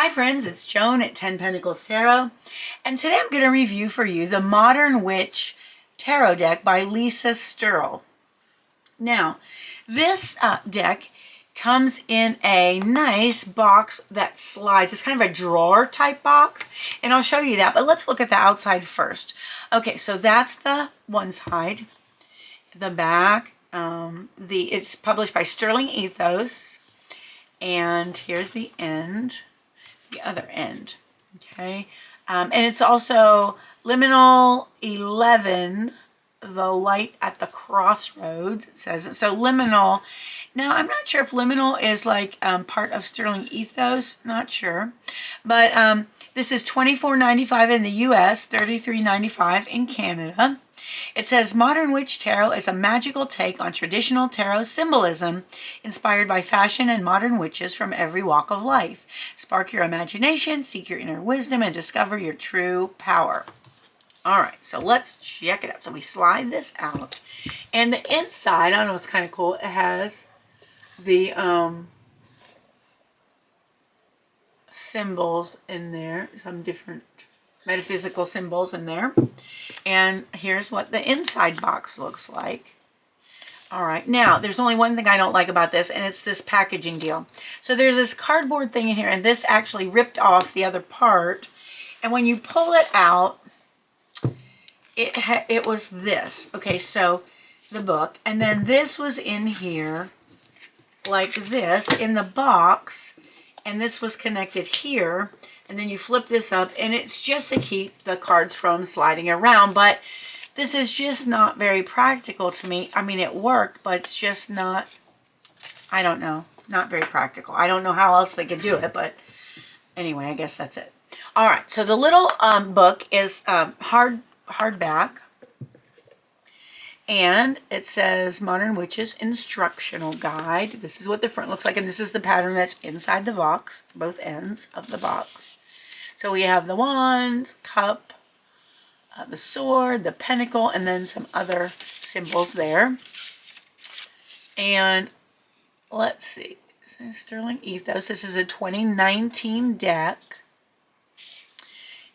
Hi friends, it's Joan at 10 Pentacles Tarot, and today I'm going to review for you the Modern Witch Tarot deck by Lisa Sterle. Now, this deck comes in a nice box that slides. It's kind of a drawer type box, and I'll show you that, but let's look at the outside first. Okay, so that's the one side. The back, it's published by Sterling Ethos, and here's the end. The other end, okay, and it's also liminal 11, the light at the crossroads, it says. So liminal, now I'm not sure if liminal is like part of Sterling Ethos, not sure, but this is $24.95 in the US, $33.95 in Canada. It says Modern Witch Tarot is a magical take on traditional tarot symbolism inspired by fashion and modern witches from every walk of life. Spark your imagination, seek your inner wisdom, and discover your true power. All right, so let's check it out. So we slide this out, and the inside, I don't know, it's kind of cool. It has the symbols in there, some different metaphysical symbols in there. And here's what the inside box looks like. All right, now there's only one thing I don't like about this, and it's this packaging deal. So there's this cardboard thing in here, and this actually ripped off the other part. And when you pull it out, it was this. Okay, so the book, and then this was in here like this in the box, and this was connected here. And then you flip this up, and it's just to keep the cards from sliding around. But this is just not very practical to me. I mean, it worked, but it's just not, I don't know, not very practical. I don't know how else they could do it, but anyway, I guess that's it. All right, so the little book is hardback, and it says Modern Witches Instructional Guide. This is what the front looks like, and this is the pattern that's inside the box, both ends of the box. So we have the wand, cup, the sword, the pentacle, and then some other symbols there. And let's see, this is Sterling Ethos. This is a 2019 deck.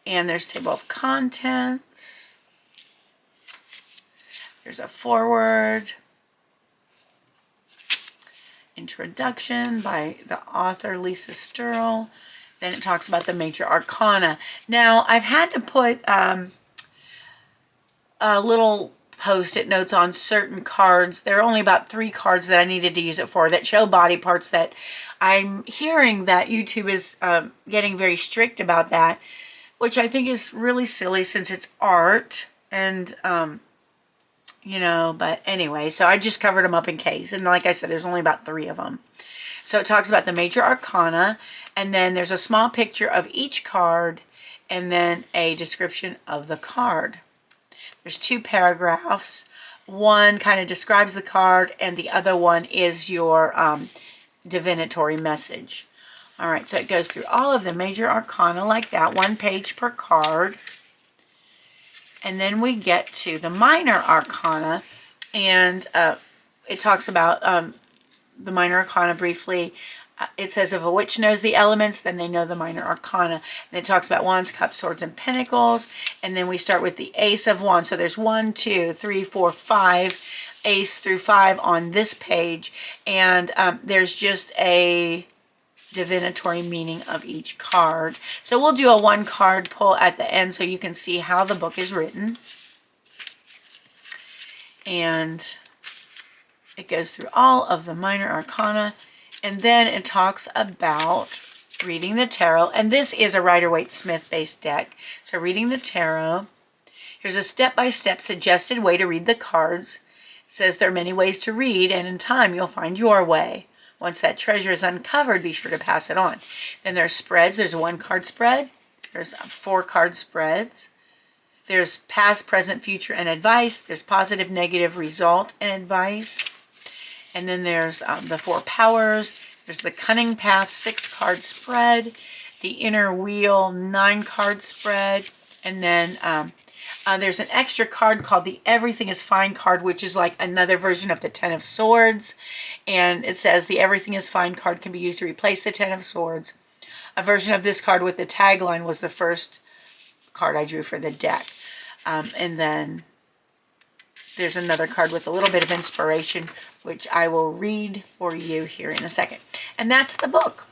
And there's table of contents. There's a foreword. Introduction by the author Lisa Sterle. Then it talks about the major arcana. Now, I've had to put little post-it notes on certain cards. There are only about 3 cards that I needed to use it for that show body parts that I'm hearing that YouTube is getting very strict about that, which I think is really silly since it's art. And, you know, but anyway, so I just covered them up in case. And like I said, there's only about 3 of them. So it talks about the major arcana, and then there's a small picture of each card, and then a description of the card. There's 2 paragraphs. One kind of describes the card, and the other one is your divinatory message. All right, so it goes through all of the major arcana like that, 1 page per card. And then we get to the minor arcana, and it talks about the minor arcana briefly. It says if a witch knows the elements, then they know the minor arcana. And it talks about wands, cups, swords, and pentacles. And then we start with the ace of wands. So there's 1, 2, 3, 4, 5, ace through 5 on this page. And there's just a divinatory meaning of each card. So we'll do a 1 card pull at the end so you can see how the book is written. And it goes through all of the minor arcana, and then it talks about reading the tarot. And this is a Rider-Waite-Smith based deck. So reading the tarot. Here's a step-by-step suggested way to read the cards. It says there are many ways to read, and in time you'll find your way. Once that treasure is uncovered, be sure to pass it on. Then there's spreads. There's a 1 card spread. There's 4 card spreads. There's past, present, future, and advice. There's positive, negative, result, and advice. And then there's the 4 powers. There's the cunning path 6 card spread. The inner wheel 9 card spread. And then there's an extra card called the Everything is Fine card, which is like another version of the 10 of Swords. And it says the Everything is Fine card can be used to replace the 10 of Swords. a version of this card with the tagline was the first card I drew for the deck. And then there's another card with a little bit of inspiration, which I will read for you here in a second. And that's the book.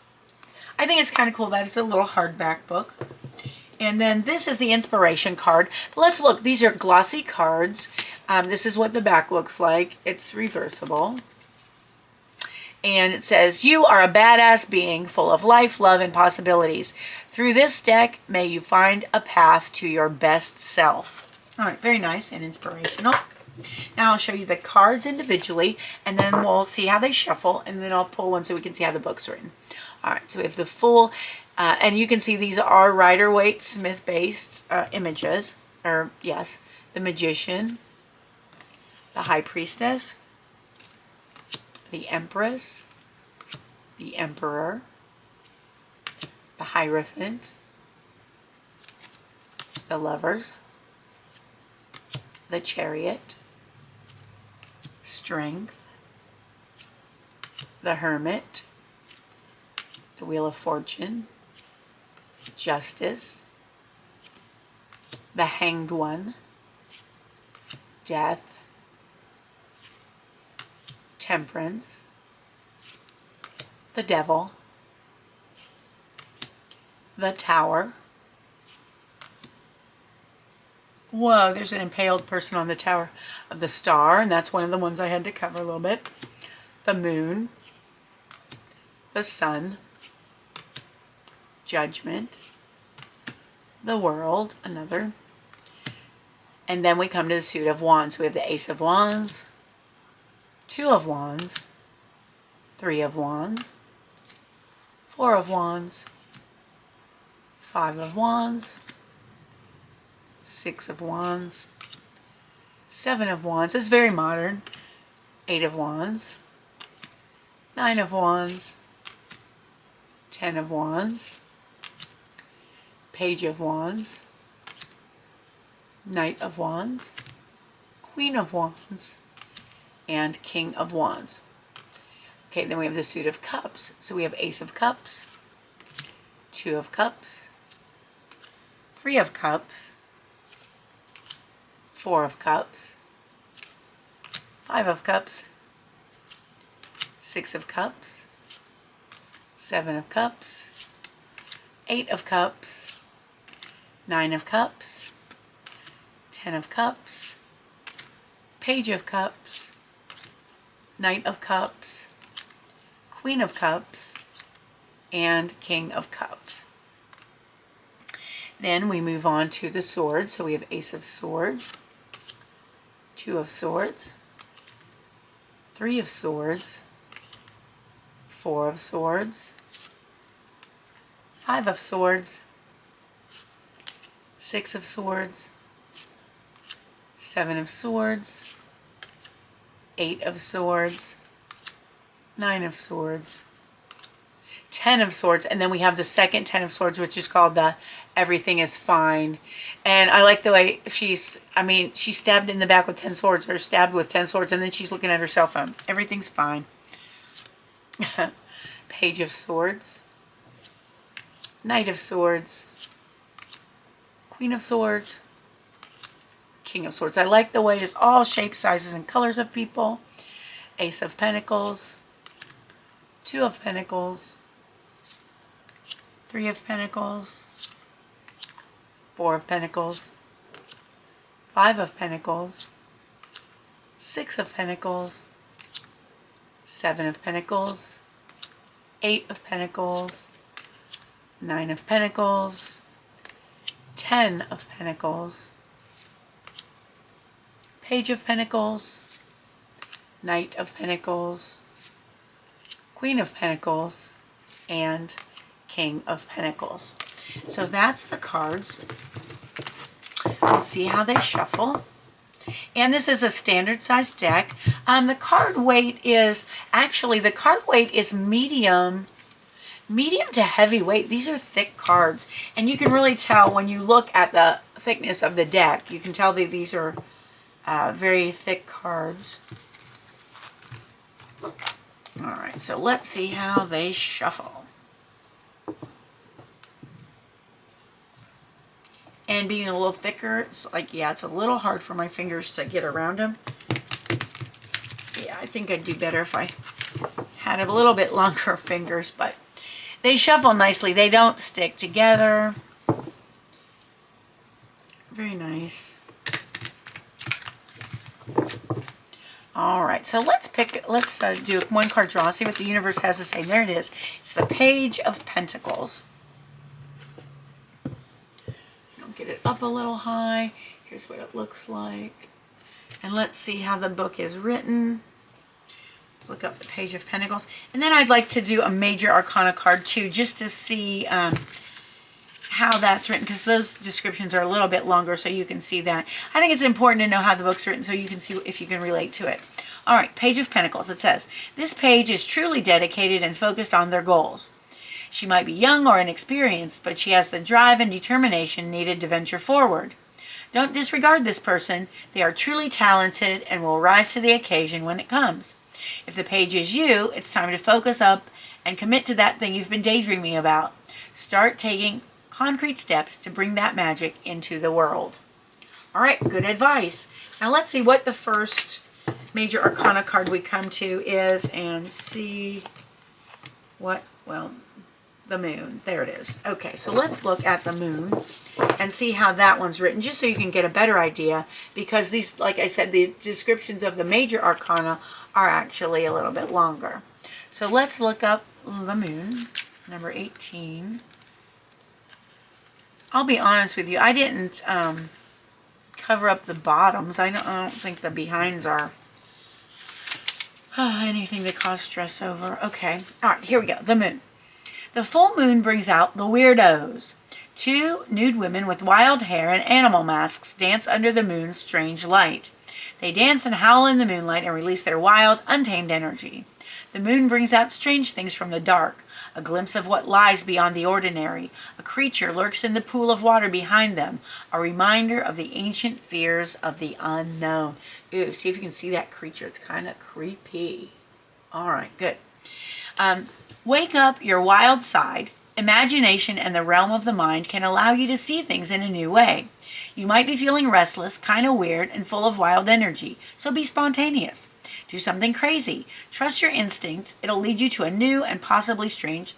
I think it's kind of cool that it's a little hardback book. And then this is the inspiration card. Let's look. These are glossy cards. This is what the back looks like. It's reversible. And it says, you are a badass being full of life, love, and possibilities. Through this deck, may you find a path to your best self. All right, very nice and inspirational. Now I'll show you the cards individually, and then we'll see how they shuffle, and then I'll pull one so we can see how the book's written. All right, so we have the full, and you can see these are Rider-Waite Smith-based images, or yes, the Magician, the High Priestess, the Empress, the Emperor, the Hierophant, the Lovers, the Chariot, Strength, the Hermit, the Wheel of Fortune, Justice, the Hanged One, Death, Temperance, the Devil, the Tower. Whoa, there's an impaled person on the Tower of the Star, and that's one of the ones I had to cover a little bit. The Moon, the Sun, Judgment, the World, another. And then we come to the suit of Wands. We have the Ace of Wands, Two of Wands, Three of Wands, Four of Wands, Five of Wands, Six of Wands, Seven of Wands. It's very modern. Eight of Wands, Nine of Wands, Ten of Wands, Page of Wands, Knight of Wands, Queen of Wands, and King of Wands. Okay, then we have the suit of Cups. So we have Ace of Cups, Two of Cups, Three of Cups, Four of Cups, Five of Cups, Six of Cups, Seven of Cups, Eight of Cups, Nine of Cups, Ten of Cups, Page of Cups, Knight of Cups, Queen of Cups, and King of Cups. Then we move on to the swords. So we have Ace of Swords, Two of Swords, Three of Swords, Four of Swords, Five of Swords, Six of Swords, Seven of Swords, Eight of Swords, Nine of Swords, Ten of Swords, and then we have the second Ten of Swords, which is called the Everything is Fine. And I like the way she's stabbed in the back with 10 swords, or stabbed with 10 swords, and then she's looking at her cell phone. Everything's fine. Page of Swords, Knight of Swords, Queen of Swords, King of Swords. I like the way it's all shapes, sizes, and colors of people. Ace of Pentacles, Two of Pentacles, Three of Pentacles, Four of Pentacles, Five of Pentacles, Six of Pentacles, Seven of Pentacles, Eight of Pentacles, Nine of Pentacles, Ten of Pentacles, Page of Pentacles, Knight of Pentacles, Queen of Pentacles, and King of Pentacles. So that's the cards. We'll see how they shuffle. And this is a standard size deck. The card weight is medium to heavy weight. These are thick cards, and you can really tell when you look at the thickness of the deck. You can tell that these are very thick cards. All right, so let's see how they shuffle. And being a little thicker, it's like, yeah, it's a little hard for my fingers to get around them. Yeah, I think I'd do better if I had a little bit longer fingers, but they shuffle nicely. They don't stick together. Very nice. All right, so let's do one card draw, see what the universe has to say. There it is. It's the Page of Pentacles. I'll get it up a little high. Here's what it looks like. And let's see how the book is written. Let's look up the Page of Pentacles. And then I'd like to do a Major Arcana card too, just to see how that's written, because those descriptions are a little bit longer, so you can see that. I think it's important to know how the book's written so you can see if you can relate to it. All right, Page of Pentacles. It says, this page is truly dedicated and focused on their goals. She might be young or inexperienced, but she has the drive and determination needed to venture forward. Don't disregard this person. They are truly talented and will rise to the occasion when it comes. If the page is you, it's time to focus up and commit to that thing you've been daydreaming about. Start taking concrete steps to bring that magic into the world. All right, good advice. Now let's see what the first Major Arcana card we come to is, and see what, well, the Moon. There it is. Okay, so let's look at the Moon and see how that one's written, just so you can get a better idea, because these, like I said, the descriptions of the Major Arcana are actually a little bit longer. So let's look up the Moon, number 18. I'll be honest with you, I didn't cover up the bottoms. I don't think the behinds are anything to cause stress over. Okay, all right, here we go. The Moon. The full moon brings out the weirdos. Two nude women with wild hair and animal masks dance under the moon's strange light. They dance and howl in the moonlight and release their wild, untamed energy. The moon brings out strange things from the dark. A glimpse of what lies beyond the ordinary. A creature lurks in the pool of water behind them. A reminder of the ancient fears of the unknown. Ooh, see if you can see that creature. It's kind of creepy. All right, good. Wake up your wild side. Imagination and the realm of the mind can allow you to see things in a new way. You might be feeling restless, kind of weird, and full of wild energy. So be spontaneous. Do something crazy. Trust your instincts. It'll lead you to new and possibly strange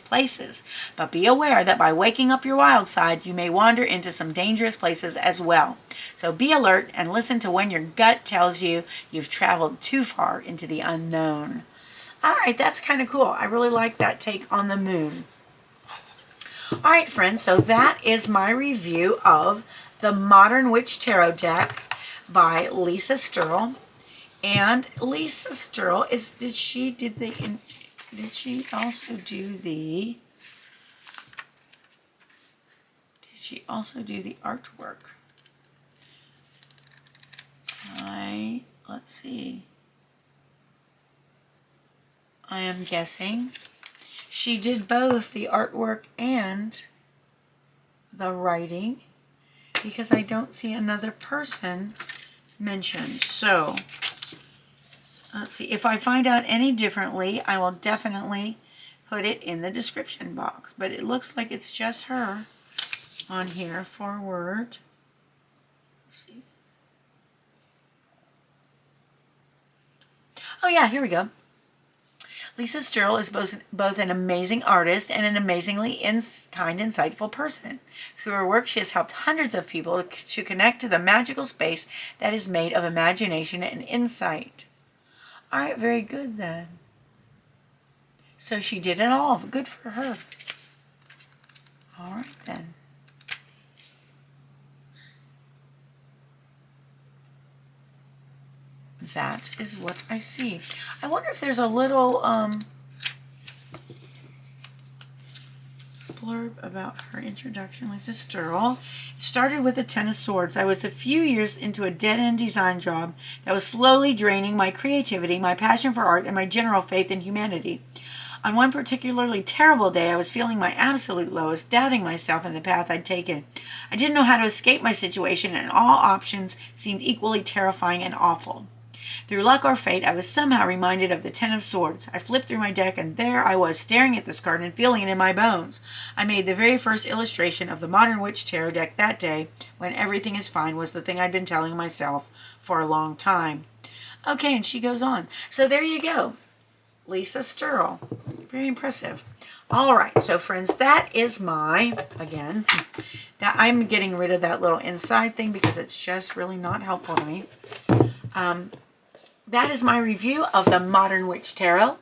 places. But be aware that by waking up your wild side, you may wander into some dangerous places as well. So be alert and listen to when your gut tells you you've traveled too far into the unknown. All right, that's kind of cool. I really like that take on the Moon. All right, friends, so that is my review of the Modern Witch Tarot deck by Lisa Sterle. And Lisa Sterle did she also do the artwork? Let's see. I am guessing she did both the artwork and the writing, because I don't see another person mentioned. So let's see. If I find out any differently, I will definitely put it in the description box. But it looks like it's just her on here. Forward. Let's see. Oh yeah, here we go. Lisa Sterle is both an amazing artist and an amazingly kind, insightful person. Through her work, she has helped hundreds of people to connect to the magical space that is made of imagination and insight. All right, very good then. So she did it all. Good for her. All right then. That is what I see. I wonder if there's a little blurb about her introduction. Lisa Sterle. It started with the Ten of Swords. I was a few years into a dead-end design job that was slowly draining my creativity, my passion for art, and my general faith in humanity. On one particularly terrible day, I was feeling my absolute lowest, doubting myself and the path I'd taken. I didn't know how to escape my situation, and all options seemed equally terrifying and awful. Through luck or fate, I was somehow reminded of the Ten of Swords. I flipped through my deck, and there I was, staring at this card and feeling it in my bones. I made the very first illustration of the Modern Witch Tarot deck that day, when everything is fine was the thing I'd been telling myself for a long time. Okay, and she goes on. So there you go. Lisa Sterle. Very impressive. All right, so friends, that is again, that I'm getting rid of that little inside thing because it's just really not helpful to me. That is my review of the Modern Witch Tarot.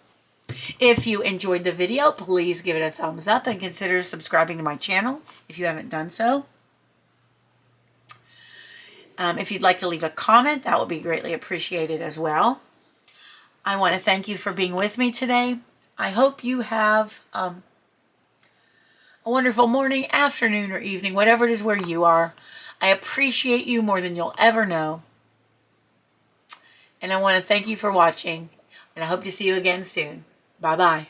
If you enjoyed the video, please give it a thumbs up and consider subscribing to my channel if you haven't done so. If you'd like to leave a comment, that would be greatly appreciated as well. I want to thank you for being with me today. I hope you have a wonderful morning, afternoon, or evening, whatever it is where you are. I appreciate you more than you'll ever know. And I want to thank you for watching. And I hope to see you again soon. Bye-bye.